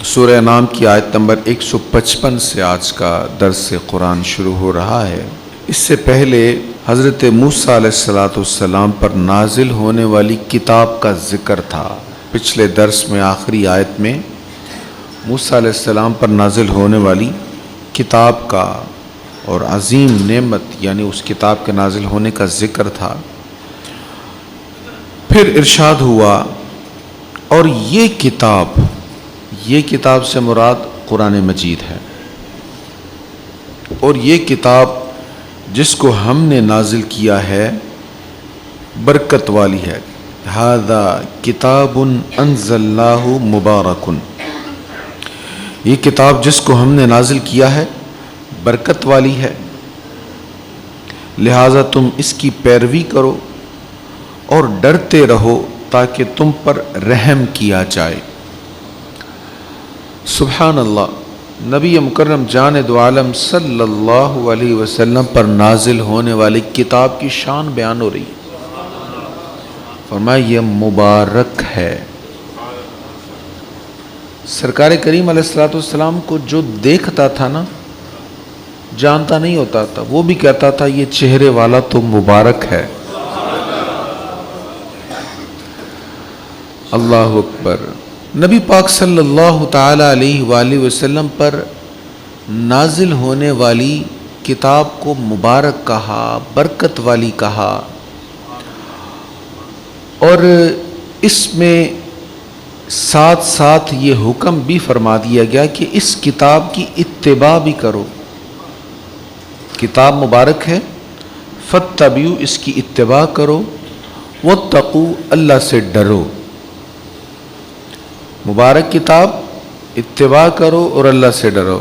سورہ انعام کی آیت نمبر 155 سے آج کا درس قرآن شروع ہو رہا ہے۔ اس سے پہلے حضرت موسیٰ علیہ السلام پر نازل ہونے والی کتاب کا ذکر تھا۔ پچھلے درس میں آخری آیت میں موسیٰ علیہ السلام پر نازل ہونے والی کتاب کا اور عظیم نعمت یعنی اس کتاب کے نازل ہونے کا ذکر تھا۔ پھر ارشاد ہوا اور یہ کتاب سے مراد قرآن مجید ہے، اور یہ کتاب جس کو ہم نے نازل کیا ہے برکت والی ہے۔ ھذا کتاب انزلناہ مبارک، یہ کتاب جس کو ہم نے نازل کیا ہے برکت والی ہے، لہذا تم اس کی پیروی کرو اور ڈرتے رہو تاکہ تم پر رحم کیا جائے۔ سبحان اللہ، نبی مکرم جان دو عالم صلی اللہ علیہ وسلم پر نازل ہونے والی کتاب کی شان بیان ہو رہی ہے۔ فرمایا یہ مبارک ہے۔ سرکار کریم علیہ السلام کو جو دیکھتا تھا نا، جانتا نہیں ہوتا تھا، وہ بھی کہتا تھا یہ چہرے والا تو مبارک ہے۔ اللہ اکبر۔ نبی پاک صلی اللہ تعالی علیہ وآلہ وسلم پر نازل ہونے والی کتاب کو مبارک کہا، برکت والی کہا، اور اس میں ساتھ ساتھ یہ حکم بھی فرما دیا گیا کہ اس کتاب کی اتباع بھی کرو۔ کتاب مبارک ہے، فاتبعوا، اس کی اتباع کرو، واتقوا، اللہ سے ڈرو۔ مبارک کتاب، اتباع کرو اور اللہ سے ڈرو۔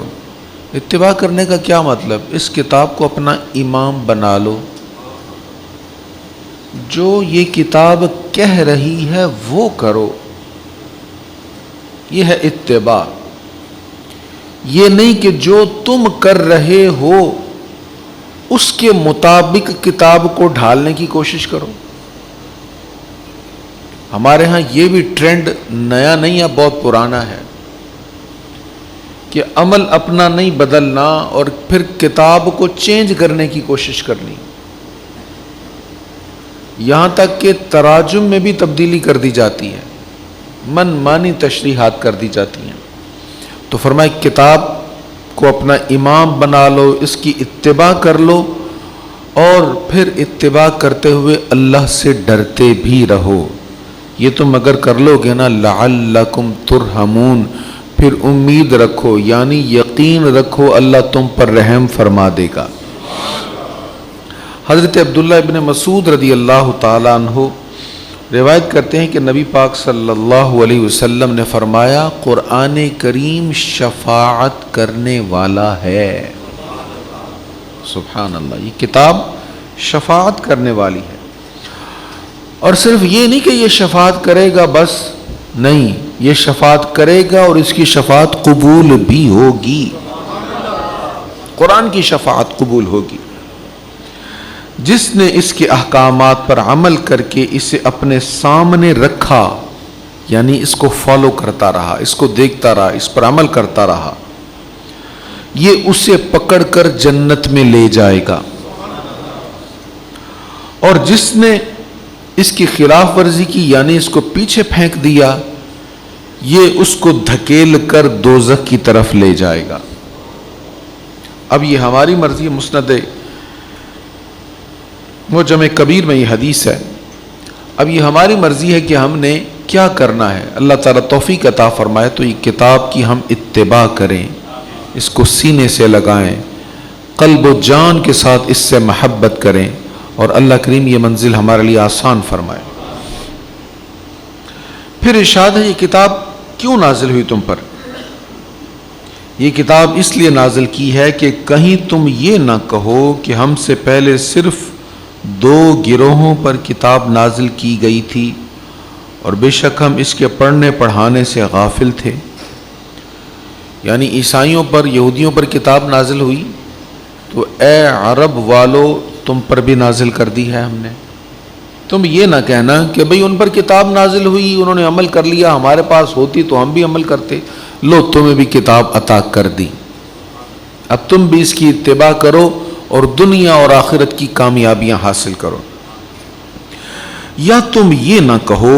اتباع کرنے کا کیا مطلب؟ اس کتاب کو اپنا امام بنا لو، جو یہ کتاب کہہ رہی ہے وہ کرو، یہ ہے اتباع۔ یہ نہیں کہ جو تم کر رہے ہو اس کے مطابق کتاب کو ڈھالنے کی کوشش کرو۔ ہمارے ہاں یہ بھی ٹرینڈ نیا نہیں ہے، بہت پرانا ہے کہ عمل اپنا نہیں بدلنا اور پھر کتاب کو چینج کرنے کی کوشش کرنی، یہاں تک کہ تراجم میں بھی تبدیلی کر دی جاتی ہے، من مانی تشریحات کر دی جاتی ہیں۔ تو فرمایا کتاب کو اپنا امام بنا لو، اس کی اتباع کر لو، اور پھر اتباع کرتے ہوئے اللہ سے ڈرتے بھی رہو۔ یہ تم اگر کر لو گے نا، لعلکم ترحمون، پھر امید رکھو یعنی یقین رکھو اللہ تم پر رحم فرما دے گا۔ حضرت عبداللہ ابن مسعود رضی اللہ تعالیٰ عنہ روایت کرتے ہیں کہ نبی پاک صلی اللہ علیہ وسلم نے فرمایا قرآن کریم شفاعت کرنے والا ہے۔ سبحان اللہ، یہ کتاب شفاعت کرنے والی ہے، اور صرف یہ نہیں کہ یہ شفاعت کرے گا بس، نہیں، یہ شفاعت کرے گا اور اس کی شفاعت قبول بھی ہوگی۔ قرآن کی شفاعت قبول ہوگی۔ جس نے اس کے احکامات پر عمل کر کے اسے اپنے سامنے رکھا، یعنی اس کو فالو کرتا رہا، اس کو دیکھتا رہا، اس پر عمل کرتا رہا، یہ اسے پکڑ کر جنت میں لے جائے گا۔ اور جس نے اس کی خلاف ورزی کی یعنی اس کو پیچھے پھینک دیا، یہ اس کو دھکیل کر دوزخ کی طرف لے جائے گا۔ اب یہ ہماری مرضی، مسند معجم کبیر میں یہ حدیث ہے، اب یہ ہماری مرضی ہے کہ ہم نے کیا کرنا ہے۔ اللہ تعالیٰ توفیق عطا فرمائے تو یہ کتاب کی ہم اتباع کریں، اس کو سینے سے لگائیں، قلب و جان کے ساتھ اس سے محبت کریں، اور اللہ کریم یہ منزل ہمارے لیے آسان فرمائے۔ پھر ارشاد ہے یہ کتاب کیوں نازل ہوئی تم پر؟ یہ کتاب اس لیے نازل کی ہے کہ کہیں تم یہ نہ کہو کہ ہم سے پہلے صرف 2 گروہوں پر کتاب نازل کی گئی تھی اور بے شک ہم اس کے پڑھنے پڑھانے سے غافل تھے۔ یعنی عیسائیوں پر، یہودیوں پر کتاب نازل ہوئی تو اے عرب والو تم پر بھی نازل کر دی ہے ہم نے۔ تم یہ نہ کہنا کہ بھئی ان پر کتاب نازل ہوئی، انہوں نے عمل کر لیا، ہمارے پاس ہوتی تو ہم بھی عمل کرتے، لو تمہیں بھی کتاب عطا کر دی، اب تم بھی اس کی اتباع کرو اور دنیا اور آخرت کی کامیابیاں حاصل کرو۔ یا تم یہ نہ کہو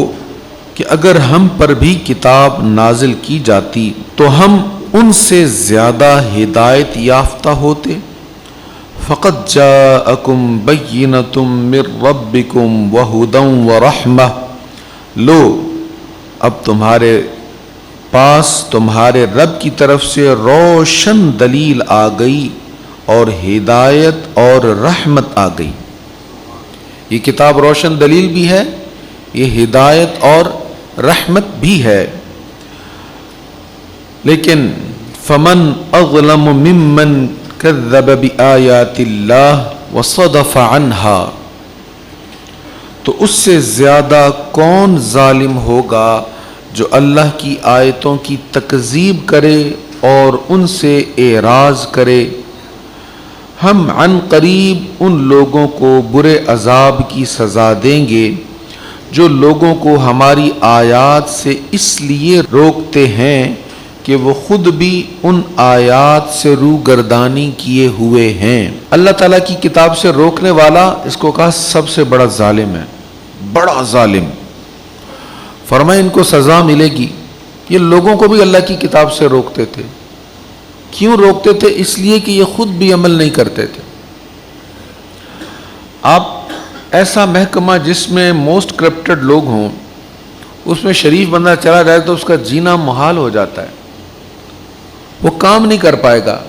کہ اگر ہم پر بھی کتاب نازل کی جاتی تو ہم ان سے زیادہ ہدایت یافتہ ہوتے۔ فقد جاءکم بینۃ من ربکم وہدی ورحمہ، لو اب تمہارے پاس تمہارے رب کی طرف سے روشن دلیل آ گئی اور ہدایت اور رحمت آ گئی۔ یہ کتاب روشن دلیل بھی ہے، یہ ہدایت اور رحمت بھی ہے۔ لیکن فمن اظلم ممن کذب بآیات اللہ وصدف عنہا، تو اس سے زیادہ کون ظالم ہوگا جو اللہ کی آیتوں کی تکذیب کرے اور ان سے اعراض کرے۔ ہم عن قریب ان لوگوں کو برے عذاب کی سزا دیں گے جو لوگوں کو ہماری آیات سے اس لیے روکتے ہیں کہ وہ خود بھی ان آیات سے روگردانی کیے ہوئے ہیں۔ اللہ تعالیٰ کی کتاب سے روکنے والا، اس کو کہا سب سے بڑا ظالم ہے، بڑا ظالم۔ فرمائے ان کو سزا ملے گی۔ یہ لوگوں کو بھی اللہ کی کتاب سے روکتے تھے۔ کیوں روکتے تھے؟ اس لیے کہ یہ خود بھی عمل نہیں کرتے تھے۔ آپ ایسا محکمہ جس میں موسٹ کرپٹڈ لوگ ہوں، اس میں شریف بندہ چلا جائے تو اس کا جینا محال ہو جاتا ہے، وہ کام نہیں کر پائے گا،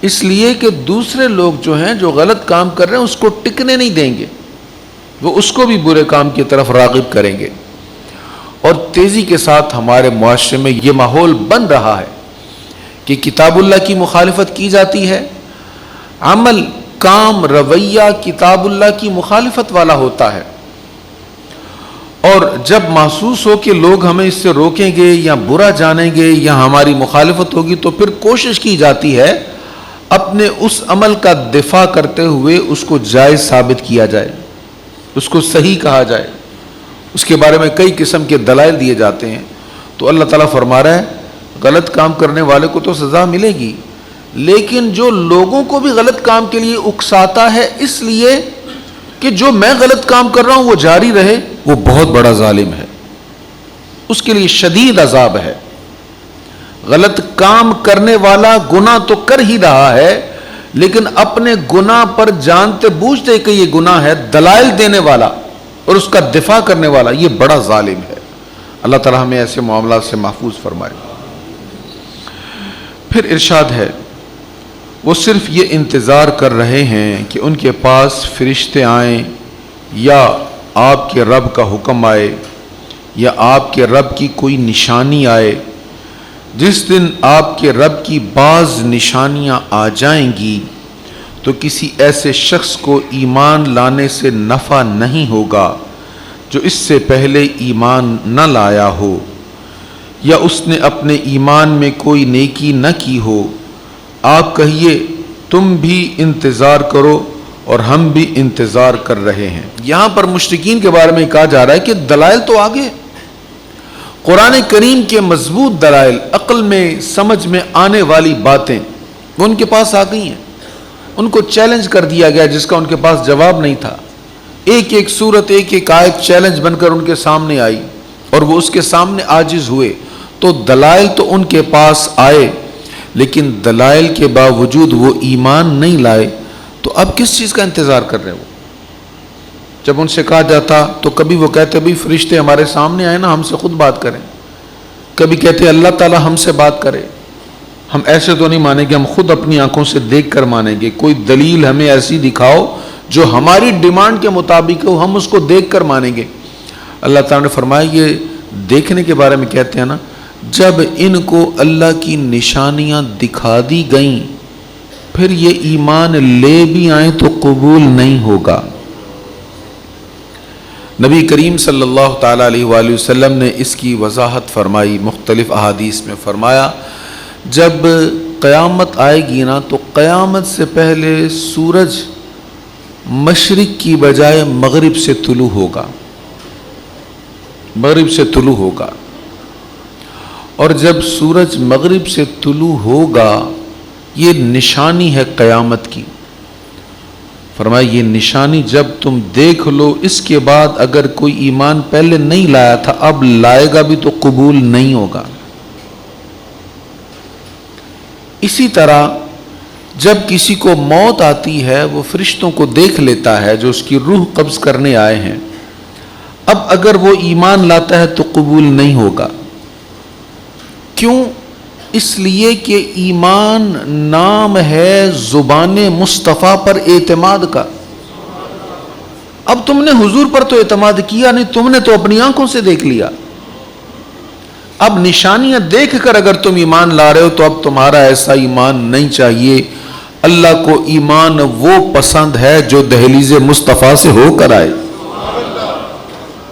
اس لیے کہ دوسرے لوگ جو ہیں جو غلط کام کر رہے ہیں اس کو ٹکنے نہیں دیں گے، وہ اس کو بھی برے کام کی طرف راغب کریں گے۔ اور تیزی کے ساتھ ہمارے معاشرے میں یہ ماحول بن رہا ہے کہ کتاب اللہ کی مخالفت کی جاتی ہے، عمل، کام، رویہ کتاب اللہ کی مخالفت والا ہوتا ہے، اور جب محسوس ہو کہ لوگ ہمیں اس سے روکیں گے یا برا جانیں گے یا ہماری مخالفت ہوگی تو پھر کوشش کی جاتی ہے اپنے اس عمل کا دفاع کرتے ہوئے اس کو جائز ثابت کیا جائے، اس کو صحیح کہا جائے، اس کے بارے میں کئی قسم کے دلائل دیے جاتے ہیں۔ تو اللہ تعالیٰ فرما رہا ہے غلط کام کرنے والے کو تو سزا ملے گی، لیکن جو لوگوں کو بھی غلط کام کے لیے اکساتا ہے اس لیے کہ جو میں غلط کام کر رہا ہوں وہ جاری رہے، وہ بہت بڑا ظالم ہے، اس کے لیے شدید عذاب ہے۔ غلط کام کرنے والا گناہ تو کر ہی رہا ہے، لیکن اپنے گناہ پر جانتے بوجھتے کہ یہ گناہ ہے دلائل دینے والا اور اس کا دفاع کرنے والا، یہ بڑا ظالم ہے۔ اللہ تعالیٰ ہمیں ایسے معاملات سے محفوظ فرمائے۔ پھر ارشاد ہے وہ صرف یہ انتظار کر رہے ہیں کہ ان کے پاس فرشتے آئیں یا آپ کے رب کا حکم آئے یا آپ کے رب کی کوئی نشانی آئے۔ جس دن آپ کے رب کی بعض نشانیاں آ جائیں گی تو کسی ایسے شخص کو ایمان لانے سے نفع نہیں ہوگا جو اس سے پہلے ایمان نہ لایا ہو یا اس نے اپنے ایمان میں کوئی نیکی نہ کی ہو۔ آپ کہیے تم بھی انتظار کرو اور ہم بھی انتظار کر رہے ہیں۔ یہاں پر مشرکین کے بارے میں کہا جا رہا ہے کہ دلائل تو آگے، قرآن کریم کے مضبوط دلائل، عقل میں سمجھ میں آنے والی باتیں وہ ان کے پاس آ گئی ہیں، ان کو چیلنج کر دیا گیا جس کا ان کے پاس جواب نہیں تھا۔ ایک ایک سورت، ایک ایک آیت چیلنج بن کر ان کے سامنے آئی اور وہ اس کے سامنے عاجز ہوئے۔ تو دلائل تو ان کے پاس آئے، لیکن دلائل کے باوجود وہ ایمان نہیں لائے، تو اب کس چیز کا انتظار کر رہے ہیں وہ؟ جب ان سے کہا جاتا تو کبھی وہ کہتے بھی فرشتے ہمارے سامنے آئے نا، ہم سے خود بات کریں، کبھی کہتے اللہ تعالیٰ ہم سے بات کرے۔ ہم ایسے تو نہیں مانیں گے، ہم خود اپنی آنکھوں سے دیکھ کر مانیں گے، کوئی دلیل ہمیں ایسی دکھاؤ جو ہماری ڈیمانڈ کے مطابق ہو، ہم اس کو دیکھ کر مانیں گے۔ اللہ تعالیٰ نے فرمایا یہ دیکھنے کے بارے میں کہتے ہیں نا، جب ان کو اللہ کی نشانیاں دکھا دی گئیں پھر یہ ایمان لے بھی آئیں تو قبول نہیں ہوگا۔ نبی کریم صلی اللہ تعالیٰ علیہ وآلہ وسلم نے اس کی وضاحت فرمائی، مختلف احادیث میں فرمایا جب قیامت آئے گی نا تو قیامت سے پہلے سورج مشرق کی بجائے مغرب سے طلوع ہوگا، مغرب سے طلوع ہوگا، اور جب سورج مغرب سے طلوع ہوگا یہ نشانی ہے قیامت کی. فرمایا یہ نشانی جب تم دیکھ لو، اس کے بعد اگر کوئی ایمان پہلے نہیں لایا تھا اب لائے گا بھی تو قبول نہیں ہوگا. اسی طرح جب کسی کو موت آتی ہے وہ فرشتوں کو دیکھ لیتا ہے جو اس کی روح قبض کرنے آئے ہیں. اب اگر وہ ایمان لاتا ہے تو قبول نہیں ہوگا. کیوں؟ اس لیے کہ ایمان نام ہے زبان مصطفیٰ پر اعتماد کا. اب تم نے حضور پر تو اعتماد کیا نہیں، تم نے تو اپنی آنکھوں سے دیکھ لیا. اب نشانیاں دیکھ کر اگر تم ایمان لا رہے ہو تو اب تمہارا ایسا ایمان نہیں چاہیے. اللہ کو ایمان وہ پسند ہے جو دہلیز مصطفیٰ سے ہو کر آئے.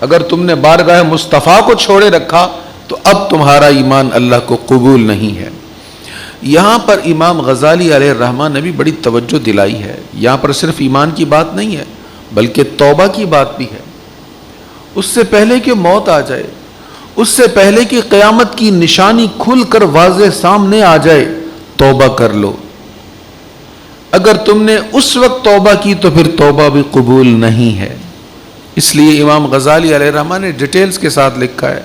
اگر تم نے بارگاہ مصطفیٰ کو چھوڑے رکھا تو اب تمہارا ایمان اللہ کو قبول نہیں ہے. یہاں پر امام غزالی علیہ الرحمہ نے بھی بڑی توجہ دلائی ہے. یہاں پر صرف ایمان کی بات نہیں ہے بلکہ توبہ کی بات بھی ہے. اس سے پہلے کہ موت آ جائے، اس سے پہلے کہ قیامت کی نشانی کھل کر واضح سامنے آ جائے، توبہ کر لو. اگر تم نے اس وقت توبہ کی تو پھر توبہ بھی قبول نہیں ہے. اس لیے امام غزالی علیہ الرحمہ نے ڈیٹیلز کے ساتھ لکھا ہے.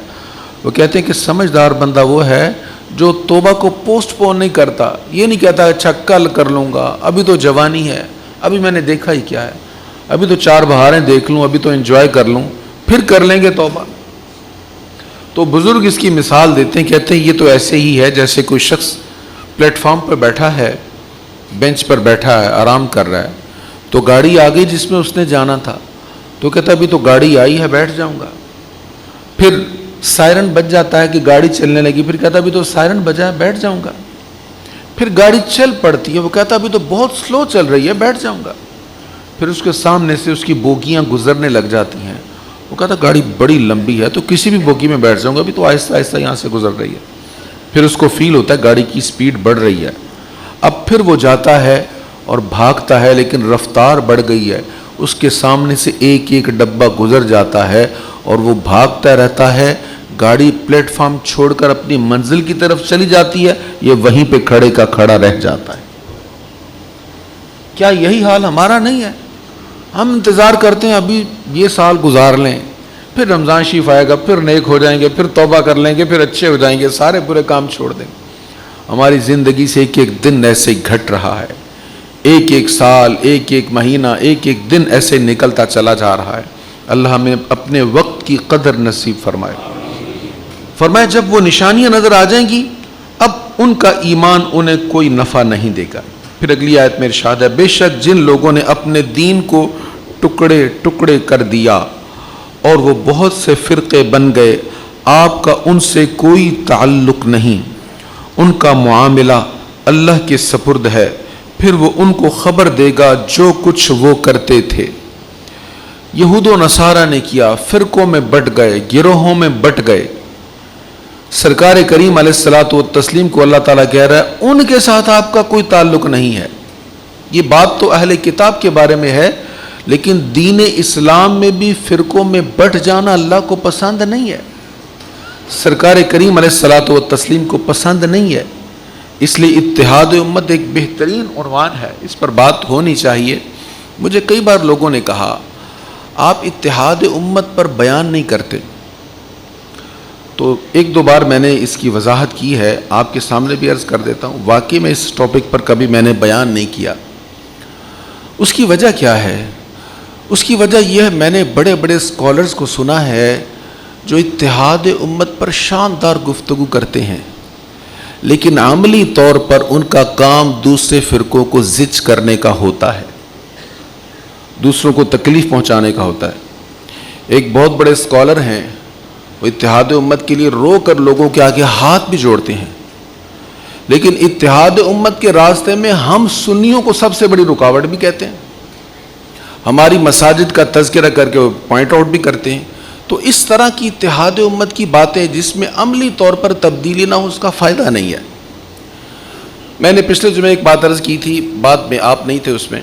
وہ کہتے ہیں کہ سمجھدار بندہ وہ ہے جو توبہ کو پوسٹ پون نہیں کرتا. یہ نہیں کہتا اچھا کل کر لوں گا، ابھی تو جوانی ہے، ابھی میں نے دیکھا ہی کیا ہے، ابھی تو 4 بہاریں دیکھ لوں، ابھی تو انجوائے کر لوں، پھر کر لیں گے توبہ. تو بزرگ اس کی مثال دیتے ہیں، کہتے ہیں یہ تو ایسے ہی ہے جیسے کوئی شخص پلیٹ فارم پر بیٹھا ہے، بینچ پر بیٹھا ہے، آرام کر رہا ہے، تو گاڑی آ گئی جس میں اس نے جانا تھا، تو کہتا ابھی تو گاڑی آئی ہے بیٹھ جاؤں گا. پھر سائرن بج جاتا ہے کہ گاڑی چلنے لگی، پھر کہتا ابھی تو سائرن بجا ہے بیٹھ جاؤں گا. پھر گاڑی چل پڑتی ہے، وہ کہتا ابھی تو بہت سلو چل رہی ہے بیٹھ جاؤں گا. پھر اس کے سامنے سے اس کی بوگیاں گزرنے لگ جاتی ہیں، وہ کہتا گاڑی بڑی لمبی ہے تو کسی بھی بوگی میں بیٹھ جاؤں گا، ابھی تو آہستہ آہستہ یہاں سے گزر رہی ہے. پھر اس کو فیل ہوتا ہے گاڑی کی سپیڈ بڑھ رہی ہے. اب پھر وہ جاتا ہے اور بھاگتا ہے لیکن رفتار بڑھ گئی ہے. اس کے سامنے سے ایک ایک ڈبہ گزر جاتا ہے اور وہ بھاگتا رہتا ہے. گاڑی پلیٹ فارم چھوڑ کر اپنی منزل کی طرف چلی جاتی ہے، یہ وہیں پہ کھڑے کا کھڑا رہ جاتا ہے. کیا یہی حال ہمارا نہیں ہے؟ ہم انتظار کرتے ہیں ابھی یہ سال گزار لیں، پھر رمضان شریف آئے گا، پھر نیک ہو جائیں گے، پھر توبہ کر لیں گے، پھر اچھے ہو جائیں گے، سارے برے کام چھوڑ دیں گے. ہماری زندگی سے ایک ایک دن ایسے گھٹ رہا ہے، ایک ایک سال، ایک ایک مہینہ، ایک ایک دن ایسے نکلتا چلا جا رہا ہے. اللہ ہمیں اپنے وقت کی قدر نصیب فرمائے. فرمایا جب وہ نشانیاں نظر آ جائیں گی اب ان کا ایمان انہیں کوئی نفع نہیں دے گا. پھر اگلی آیت میں ارشاد ہے بے شک جن لوگوں نے اپنے دین کو ٹکڑے ٹکڑے کر دیا اور وہ بہت سے فرقے بن گئے، آپ کا ان سے کوئی تعلق نہیں، ان کا معاملہ اللہ کے سپرد ہے، پھر وہ ان کو خبر دے گا جو کچھ وہ کرتے تھے. یہود و نصارہ نے کیا، فرقوں میں بٹ گئے، گروہوں میں بٹ گئے. سرکار کریم علیہ الصلاۃ والتسلیم کو اللہ تعالیٰ کہہ رہا ہے ان کے ساتھ آپ کا کوئی تعلق نہیں ہے. یہ بات تو اہل کتاب کے بارے میں ہے، لیکن دین اسلام میں بھی فرقوں میں بٹ جانا اللہ کو پسند نہیں ہے، سرکار کریم علیہ الصلاۃ والتسلیم کو پسند نہیں ہے. اس لیے اتحاد امت ایک بہترین عنوان ہے، اس پر بات ہونی چاہیے. مجھے کئی بار لوگوں نے کہا آپ اتحاد امت پر بیان نہیں کرتے، تو ایک دو بار میں نے اس کی وضاحت کی ہے، آپ کے سامنے بھی عرض کر دیتا ہوں. واقعی میں اس ٹاپک پر کبھی میں نے بیان نہیں کیا. اس کی وجہ کیا ہے؟ اس کی وجہ یہ ہے میں نے بڑے بڑے اسکالرز کو سنا ہے جو اتحاد امت پر شاندار گفتگو کرتے ہیں، لیکن عملی طور پر ان کا کام دوسرے فرقوں کو زج کرنے کا ہوتا ہے، دوسروں کو تکلیف پہنچانے کا ہوتا ہے. ایک بہت بڑے اسکالر ہیں، وہ اتحاد امت کے لیے رو کر لوگوں کے آگے ہاتھ بھی جوڑتے ہیں، لیکن اتحاد امت کے راستے میں ہم سنیوں کو سب سے بڑی رکاوٹ بھی کہتے ہیں، ہماری مساجد کا تذکرہ کر کے وہ پوائنٹ آؤٹ بھی کرتے ہیں. تو اس طرح کی اتحاد امت کی باتیں جس میں عملی طور پر تبدیلی نہ ہو اس کا فائدہ نہیں ہے. میں نے پچھلے جمعے ایک بات عرض کی تھی، بعد میں آپ نہیں تھے اس میں،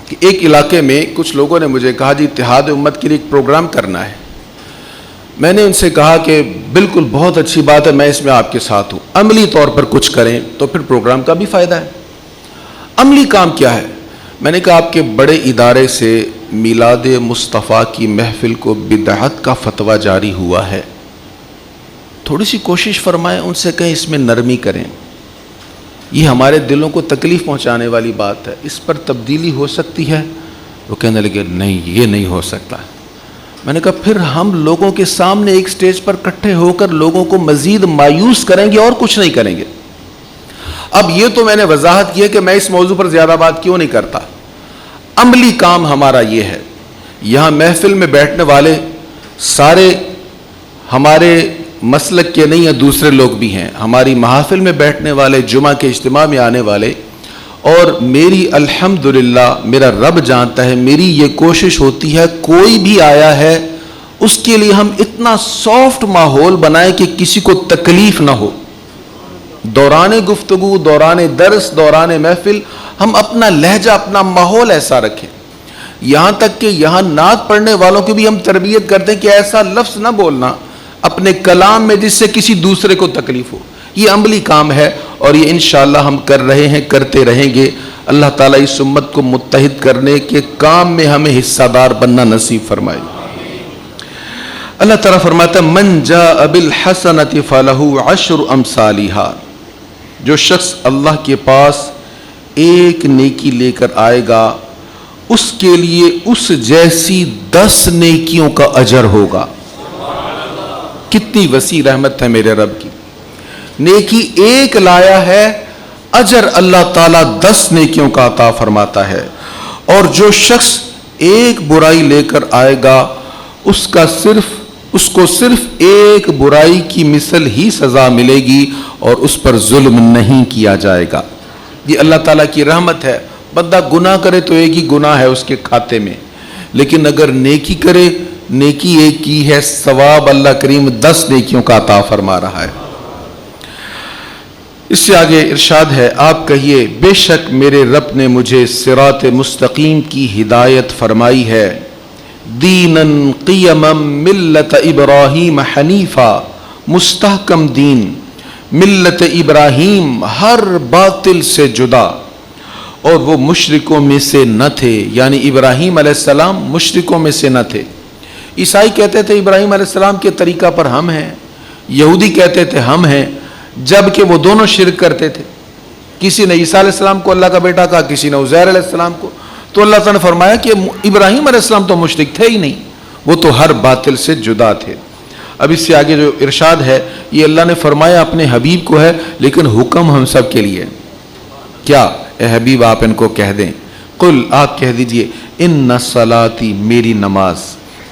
کہ ایک علاقے میں کچھ لوگوں نے مجھے کہا جی اتحاد امت کے لیے ایک پروگرام کرنا ہے. میں نے ان سے کہا کہ بالکل بہت اچھی بات ہے، میں اس میں آپ کے ساتھ ہوں، عملی طور پر کچھ کریں تو پھر پروگرام کا بھی فائدہ ہے۔ عملی کام کیا ہے؟ میں نے کہا آپ کے بڑے ادارے سے میلاد مصطفیٰ کی محفل کو بدعت کا فتویٰ جاری ہوا ہے، تھوڑی سی کوشش فرمائیں، ان سے کہیں اس میں نرمی کریں، یہ ہمارے دلوں کو تکلیف پہنچانے والی بات ہے، اس پر تبدیلی ہو سکتی ہے۔ وہ کہنے لگے نہیں، یہ نہیں ہو سکتا۔ میں نے کہا پھر ہم لوگوں کے سامنے ایک سٹیج پر اکٹھے ہو کر لوگوں کو مزید مایوس کریں گے اور کچھ نہیں کریں گے۔ اب یہ تو میں نے وضاحت کی ہے کہ میں اس موضوع پر زیادہ بات کیوں نہیں کرتا۔ عملی کام ہمارا یہ ہے، یہاں محفل میں بیٹھنے والے سارے ہمارے مسلک کے نہیں ہیں، دوسرے لوگ بھی ہیں، ہماری محافل میں بیٹھنے والے، جمعہ کے اجتماع میں آنے والے، اور میری الحمدللہ میرا رب جانتا ہے میری یہ کوشش ہوتی ہے کوئی بھی آیا ہے اس کے لیے ہم اتنا سافٹ ماحول بنائیں کہ کسی کو تکلیف نہ ہو۔ دوران گفتگو، دوران درس، دوران محفل ہم اپنا لہجہ، اپنا ماحول ایسا رکھیں، یہاں تک کہ یہاں نعت پڑھنے والوں کی بھی ہم تربیت کرتے ہیں کہ ایسا لفظ نہ بولنا اپنے کلام میں جس سے کسی دوسرے کو تکلیف ہو۔ یہ عملی کام ہے اور یہ انشاءاللہ ہم کر رہے ہیں، کرتے رہیں گے۔ اللہ تعالیٰ اس امت کو متحد کرنے کے کام میں ہمیں حصہ دار بننا نصیب فرمائے۔ اللہ تعالیٰ فرماتا ہے من جاء بالحسنۃ فلہ عشر امثالھا، جو شخص اللہ کے پاس ایک نیکی لے کر آئے گا اس کے لیے اس جیسی 10 نیکیوں کا اجر ہوگا۔ کتنی وسیع رحمت ہے میرے رب کی، نیکی ایک لایا ہے، اجر اللہ تعالیٰ 10 نیکیوں کا عطا فرماتا ہے، اور جو شخص ایک برائی لے کر آئے گا اس کو صرف ایک برائی کی مثل ہی سزا ملے گی اور اس پر ظلم نہیں کیا جائے گا۔ یہ اللہ تعالیٰ کی رحمت ہے، بندہ گناہ کرے تو ایک ہی گناہ ہے اس کے کھاتے میں، لیکن اگر نیکی کرے، نیکی ایک کی ہے، ثواب اللہ کریم 10 نیکیوں کا عطا فرما رہا ہے۔ اس سے آگے ارشاد ہے، آپ کہیے بے شک میرے رب نے مجھے صراط مستقیم کی ہدایت فرمائی ہے، دیناً قیما ملت ابراہیم حنیفا، مستحکم دین، ملت ابراہیم ہر باطل سے جدا، اور وہ مشرکوں میں سے نہ تھے، یعنی ابراہیم علیہ السلام مشرکوں میں سے نہ تھے۔ عیسائی کہتے تھے ابراہیم علیہ السلام کے طریقہ پر ہم ہیں، یہودی کہتے تھے ہم ہیں، جبکہ وہ دونوں شرک کرتے تھے۔ کسی نے عیسیٰ علیہ السلام کو اللہ کا بیٹا کہا، کسی نے عزیر علیہ السلام کو، تو اللہ تعالیٰ نے فرمایا کہ ابراہیم علیہ السلام تو مشرک تھے ہی نہیں، وہ تو ہر باطل سے جدا تھے۔ اب اس سے آگے جو ارشاد ہے یہ اللہ نے فرمایا اپنے حبیب کو ہے، لیکن حکم ہم سب کے لیے کیا؟ اے حبیب آپ ان کو کہہ دیں، قل آپ کہہ دیجئے، ان صلاتی میری نماز،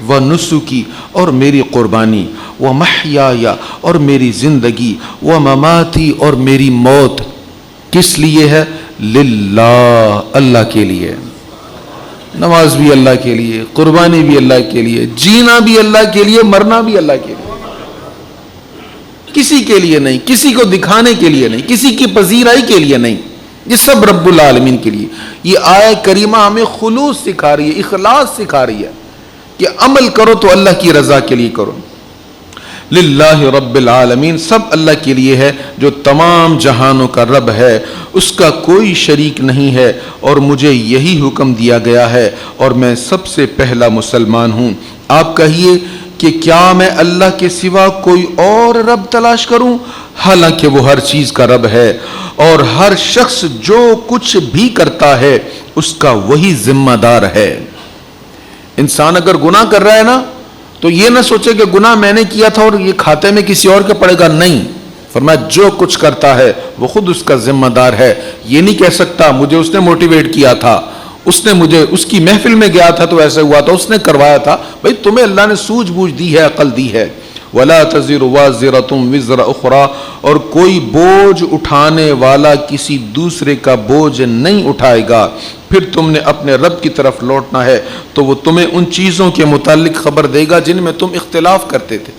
و نسکی اور میری قربانی، و محیای اور میری زندگی، و مماتی اور میری موت کس لیے ہے؟ للہ، اللہ کے لیے۔ نماز بھی اللہ کے لیے، قربانی بھی اللہ کے لیے، جینا بھی اللہ کے لیے، مرنا بھی اللہ کے لیے، کسی کے لیے نہیں، کسی کو دکھانے کے لیے نہیں، کسی کی پذیرائی کے لیے نہیں، یہ سب رب العالمین کے لیے۔ یہ آیت کریمہ ہمیں خلوص سکھا رہی ہے، اخلاص سکھا رہی ہے کہ عمل کرو تو اللہ کی رضا کے لیے کرو۔ للہ رب العالمین، سب اللہ کے لیے ہے جو تمام جہانوں کا رب ہے، اس کا کوئی شریک نہیں ہے، اور مجھے یہی حکم دیا گیا ہے اور میں سب سے پہلا مسلمان ہوں۔ آپ کہیے کہ کیا میں اللہ کے سوا کوئی اور رب تلاش کروں؟ حالانکہ وہ ہر چیز کا رب ہے، اور ہر شخص جو کچھ بھی کرتا ہے اس کا وہی ذمہ دار ہے۔ انسان اگر گناہ کر رہا ہے نا تو یہ نہ سوچے کہ گناہ میں نے کیا تھا اور یہ کھاتے میں کسی اور کے پڑے گا، نہیں، فرمایا جو کچھ کرتا ہے وہ خود اس کا ذمہ دار ہے۔ یہ نہیں کہہ سکتا مجھے اس نے موٹیویٹ کیا تھا، اس نے مجھے اس کی محفل میں گیا تھا تو ایسے ہوا تھا، اس نے کروایا تھا۔ بھئی تمہیں اللہ نے سوجھ بوجھ دی ہے، عقل دی ہے۔ وَلَا تَزِرُ وَازِرَةٌ وِزْرَ أُخْرَى، اور کوئی بوجھ اٹھانے والا کسی دوسرے کا بوجھ نہیں اٹھائے گا۔ پھر تم نے اپنے رب کی طرف لوٹنا ہے تو وہ تمہیں ان چیزوں کے متعلق خبر دے گا جن میں تم اختلاف کرتے تھے۔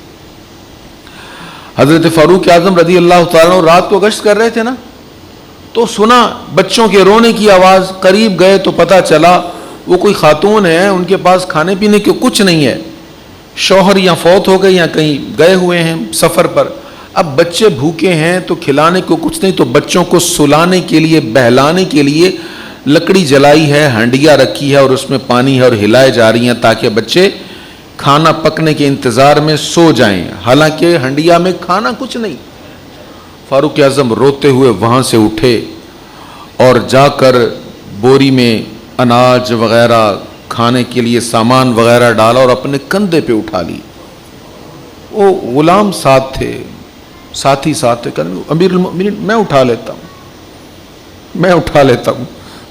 حضرت فاروق اعظم رضی اللہ تعالیٰ عنہ رات کو گشت کر رہے تھے نا، تو سنا بچوں کے رونے کی آواز، قریب گئے تو پتہ چلا وہ کوئی خاتون ہے، ان کے پاس کھانے پینے کے کچھ نہیں ہے۔ شوہر یا فوت ہو گئے یا کہیں گئے ہوئے ہیں سفر پر، اب بچے بھوکے ہیں تو کھلانے کو کچھ نہیں، تو بچوں کو سلانے کے لیے بہلانے کے لیے لکڑی جلائی ہے، ہنڈیا رکھی ہے اور اس میں پانی ہے اور ہلائے جا رہی ہیں تاکہ بچے کھانا پکنے کے انتظار میں سو جائیں، حالانکہ ہنڈیا میں کھانا کچھ نہیں۔ فاروق اعظم روتے ہوئے وہاں سے اٹھے اور جا کر بوری میں اناج وغیرہ کھانے کے لیے سامان وغیرہ ڈالا اور اپنے کندھے پہ اٹھا لی۔ وہ غلام ساتھ تھے، ساتھی ساتھ تھے، امیر المؤمنین میں اٹھا لیتا ہوں،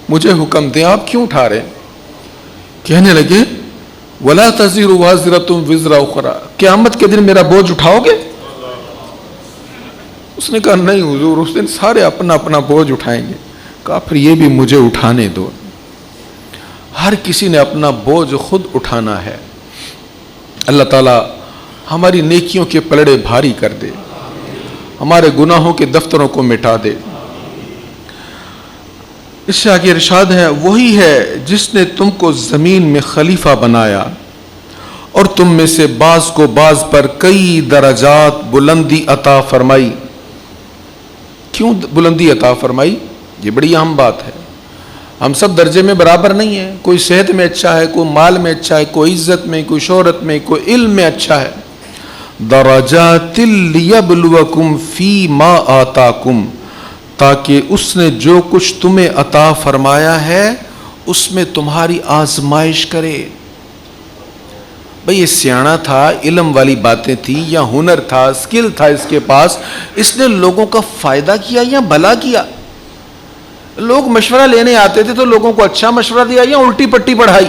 مجھے حکم دیں، آپ کیوں اٹھا رہے ہیں؟ کہنے لگے وَلَا تَزِرُ وَازِرَةٌ وِزْرَ أُخْرَىٰ، قیامت کے دن میرا بوجھ اٹھاؤ گے؟ اس نے کہا نہیں حضور، اس دن سارے اپنا اپنا بوجھ اٹھائیں گے۔ کہا پھر یہ بھی مجھے اٹھانے دو۔ ہر کسی نے اپنا بوجھ خود اٹھانا ہے۔ اللہ تعالی ہماری نیکیوں کے پلڑے بھاری کر دے، ہمارے گناہوں کے دفتروں کو مٹا دے۔ اس سے آگے ارشاد ہے وہی ہے جس نے تم کو زمین میں خلیفہ بنایا اور تم میں سے بعض کو بعض پر کئی درجات بلندی عطا فرمائی۔ کیوں بلندی عطا فرمائی؟ یہ بڑی اہم بات ہے۔ ہم سب درجے میں برابر نہیں ہیں، کوئی صحت میں اچھا ہے، کوئی مال میں اچھا ہے، کوئی عزت میں، کوئی شہرت میں، کوئی علم میں اچھا ہے۔ درجات لیبلوکم فی ما آتاکم، تاکہ اس نے جو کچھ تمہیں عطا فرمایا ہے اس میں تمہاری آزمائش کرے۔ بھئی یہ سیاںا تھا، علم والی باتیں تھی یا ہنر تھا، اسکل تھا اس کے پاس، اس نے لوگوں کا فائدہ کیا یا بھلا کیا؟ لوگ مشورہ لینے آتے تھے تو لوگوں کو اچھا مشورہ دیا یا الٹی پٹی پڑھائی؟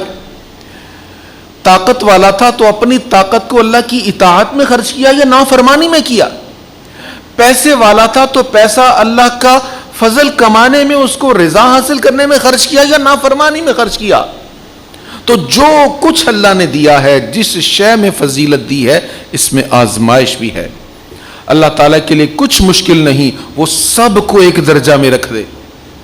طاقت والا تھا تو اپنی طاقت کو اللہ کی اطاعت میں خرچ کیا یا نافرمانی میں کیا؟ پیسے والا تھا تو پیسہ اللہ کا فضل کمانے میں، اس کو رضا حاصل کرنے میں خرچ کیا یا نافرمانی میں خرچ کیا؟ تو جو کچھ اللہ نے دیا ہے، جس شے میں فضیلت دی ہے، اس میں آزمائش بھی ہے۔ اللہ تعالیٰ کے لیے کچھ مشکل نہیں، وہ سب کو ایک درجہ میں رکھ دے،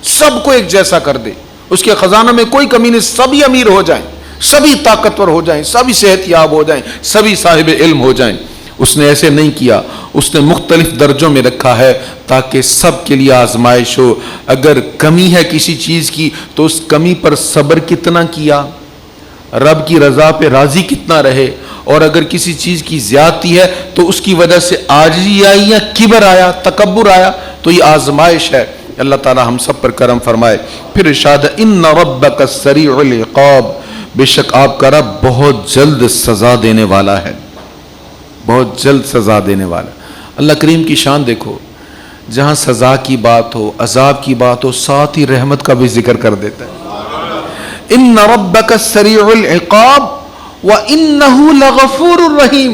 سب کو ایک جیسا کر دے، اس کے خزانوں میں کوئی کمی نہیں، سبھی امیر ہو جائیں، سبھی طاقتور ہو جائیں، سبھی صحت یاب ہو جائیں، سبھی صاحب علم ہو جائیں۔ اس نے ایسے نہیں کیا، اس نے مختلف درجوں میں رکھا ہے تاکہ سب کے لیے آزمائش ہو۔ اگر کمی ہے کسی چیز کی تو اس کمی پر صبر کتنا کیا، رب کی رضا پہ راضی کتنا رہے، اور اگر کسی چیز کی زیادتی ہے تو اس کی وجہ سے عاجزی آئی یا کبر آیا، تکبر آیا، تو یہ آزمائش ہے۔ اللہ تعالی ہم سب پر کرم فرمائے۔ پھر ارشاد ہے ان ربک سریع العقاب، بے شک آپ کا رب بہت جلد سزا دینے والا ہے، بہت جلد سزا دینے والا۔ اللہ کریم کی شان دیکھو، جہاں سزا کی بات ہو، عذاب کی بات ہو، ساتھ ہی رحمت کا بھی ذکر کر دیتا ہے۔ ان ربک سریع العقاب وانہ لغفور الرحیم،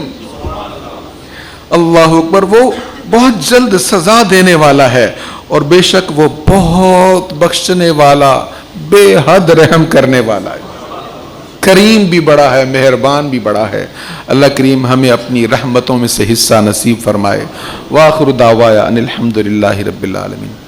اللہ اکبر، وہ بہت جلد سزا دینے والا ہے اور بے شک وہ بہت بخشنے والا، بے حد رحم کرنے والا ہے، کریم بھی بڑا ہے، مہربان بھی بڑا ہے۔ اللہ کریم ہمیں اپنی رحمتوں میں سے حصہ نصیب فرمائے۔ وآخر دعوایا ان الحمد للہ رب العالمین۔